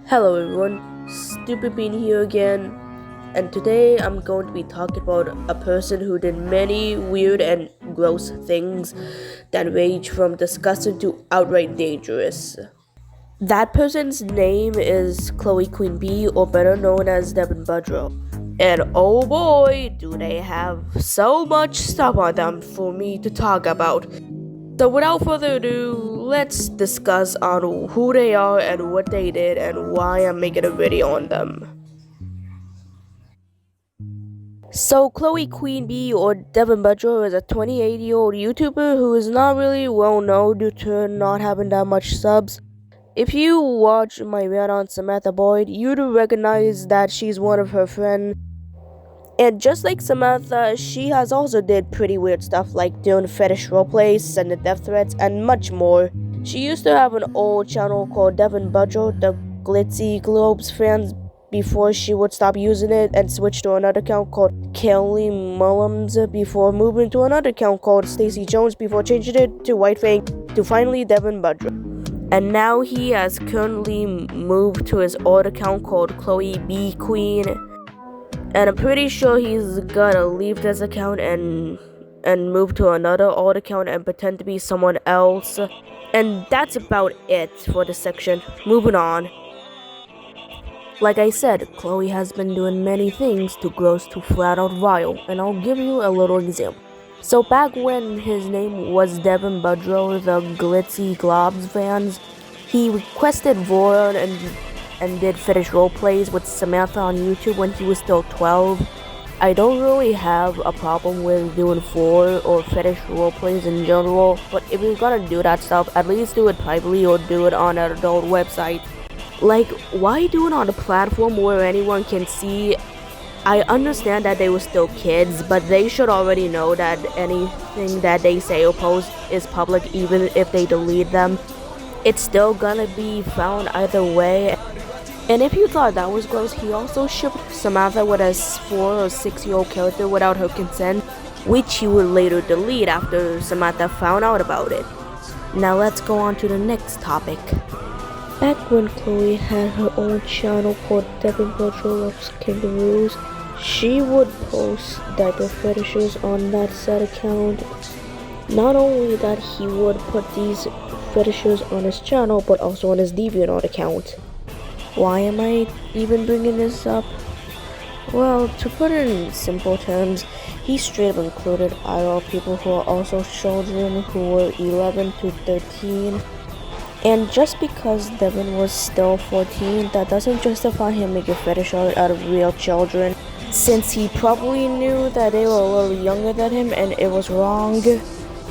Hello everyone, Stupid Bean here again, and today I'm going to be talking about a person who did many weird and gross things that range from disgusting to outright dangerous. That person's name is Chloe Queen Bee, or better known as Devin Budrow. And oh boy, do they have so much stuff on them for me to talk about. So without further ado, let's discuss on who they are and what they did and why I'm making a video on them. So Chloe Queen Bee, or Devin Budrow, is a 28-year-old YouTuber who is not really well known due to not having that much subs. If you watch my rant on Samantha Boyd, you'd recognize that she's one of her friends. And just like Samantha, she has also did pretty weird stuff like doing fetish roleplays, sending death threats, and much more. She used to have an old channel called Devin Budrow, the Glitzy Globes fans, before she would stop using it and switch to another account called Kelly Mullums before moving to another account called Stacey Jones before changing it to White Fang to finally Devin Budrow. And now he has currently moved to his old account called Chloe B Queen. And I'm pretty sure he's gonna leave this account and move to another old account and pretend to be someone else. And that's about it for this section. Moving on. Like I said, Chloe has been doing many things too gross to flat out vile, and I'll give you a little example. So back when his name was Devin Budrow, the Glitzy Globs fans, he requested Voron and did fetish roleplays with Samantha on YouTube when he was still 12. I don't really have a problem with doing vor or fetish roleplays in general, but if you're gonna do that stuff, at least do it privately or do it on an adult website. Like, why do it on a platform where anyone can see? I understand that they were still kids, but they should already know that anything that they say or post is public, even if they delete them. It's still gonna be found either way. And if you thought that was gross, he also shipped Samantha with a 4 or 6-year-old character without her consent, which he would later delete after Samantha found out about it. Now let's go on to the next topic. Back when Chloe had her own channel called Devin Budrow Loves Kangaroos, she would post diaper fetishes on that said account. Not only that, he would put these fetishes on his channel, but also on his DeviantArt account. Why am I even bringing this up? Well, to put it in simple terms, he straight up included IRL people who are also children who were 11 to 13. And just because Devin was still 14, that doesn't justify him making fetish art out of real children, since he probably knew that they were a little younger than him and it was wrong.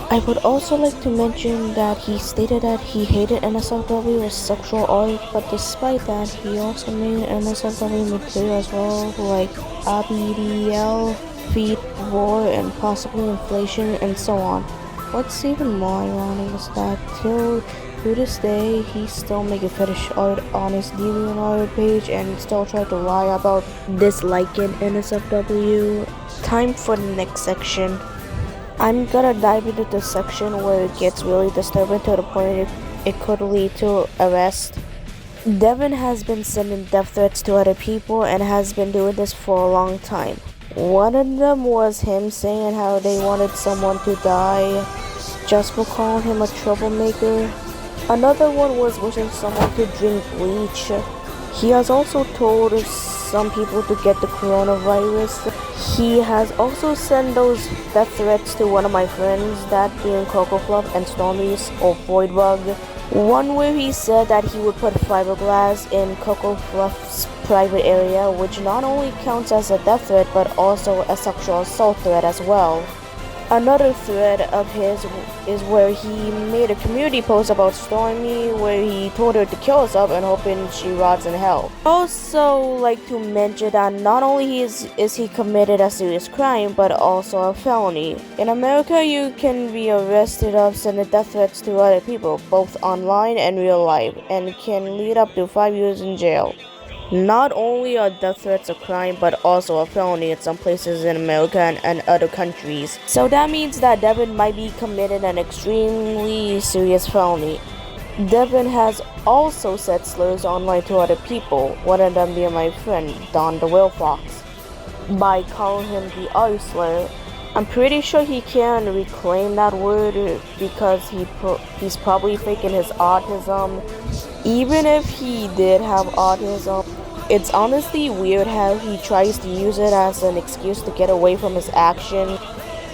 I would also like to mention that he stated that he hated NSFW as sexual art, but despite that, he also made NSFW material as well, like ABDL, Feet, War, and possibly Inflation, and so on. What's even more ironic is that to this day, he's still making fetish art on his DeviantArt page and still try to lie about disliking NSFW. Time for the next section. I'm gonna dive into the section where it gets really disturbing to the point it could lead to arrest. Devin has been sending death threats to other people and has been doing this for a long time. One of them was him saying how they wanted someone to die just for calling him a troublemaker. Another one was wishing someone to drink bleach. He has also told some people to get the coronavirus. He has also sent those death threats to one of my friends, that being Coco Fluff and Stormy's or Voidbug. One where he said that he would put fiberglass in Coco Fluff's private area, which not only counts as a death threat but also a sexual assault threat as well. Another thread of his is where he made a community post about Stormy where he told her to kill herself and hoping she rots in hell. Also like to mention that not only is he committed a serious crime but also a felony. In America, you can be arrested of sending death threats to other people, both online and real life, and can lead up to 5 years in jail. Not only are death threats a crime, but also a felony in some places in America and other countries. So that means that Devin might be committing an extremely serious felony. Devin has also said slurs online to other people, one of them being my friend, Don the Will Fox, by calling him the other slur. I'm pretty sure he can reclaim that word because he's probably faking his autism. Even if he did have autism, it's honestly weird how he tries to use it as an excuse to get away from his action.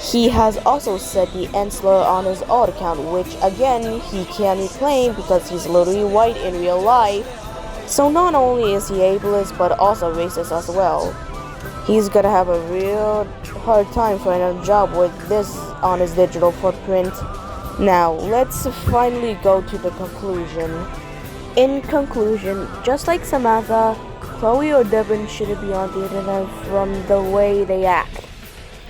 He has also said the N slur on his old account, which again he can reclaim because he's literally white in real life. So not only is he ableist but also racist as well. He's gonna have a real hard time finding a job with this on his digital footprint. Now, let's finally go to the conclusion. In conclusion, just like Samantha, Chloe or Devin shouldn't be on the internet from the way they act.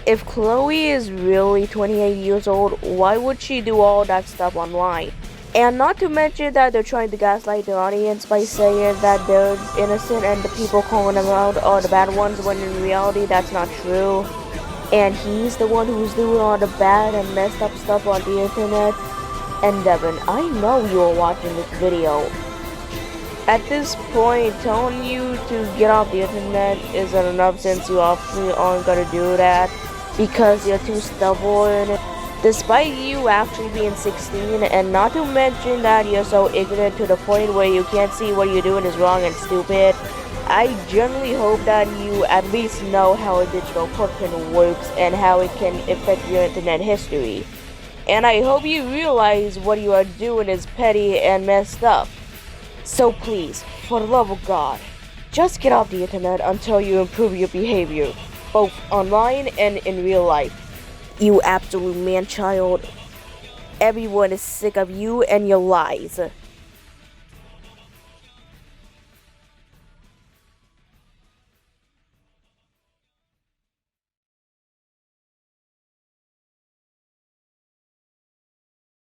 If Chloe is really 28 years old, why would she do all that stuff online? And not to mention that they're trying to gaslight their audience by saying that they're innocent and the people calling them out are the bad ones, when in reality that's not true. And he's the one who's doing all the bad and messed up stuff on the internet. And Devin, I know you are watching this video. At this point, telling you to get off the internet isn't enough, since you obviously aren't gonna do that because you're too stubborn. Despite you actually being 16, and not to mention that you're so ignorant to the point where you can't see what you're doing is wrong and stupid, I genuinely hope that you at least know how a digital footprint works and how it can affect your internet history. And I hope you realize what you are doing is petty and messed up. So please, for the love of God, just get off the internet until you improve your behavior, both online and in real life. You absolute man-child. Everyone is sick of you and your lies.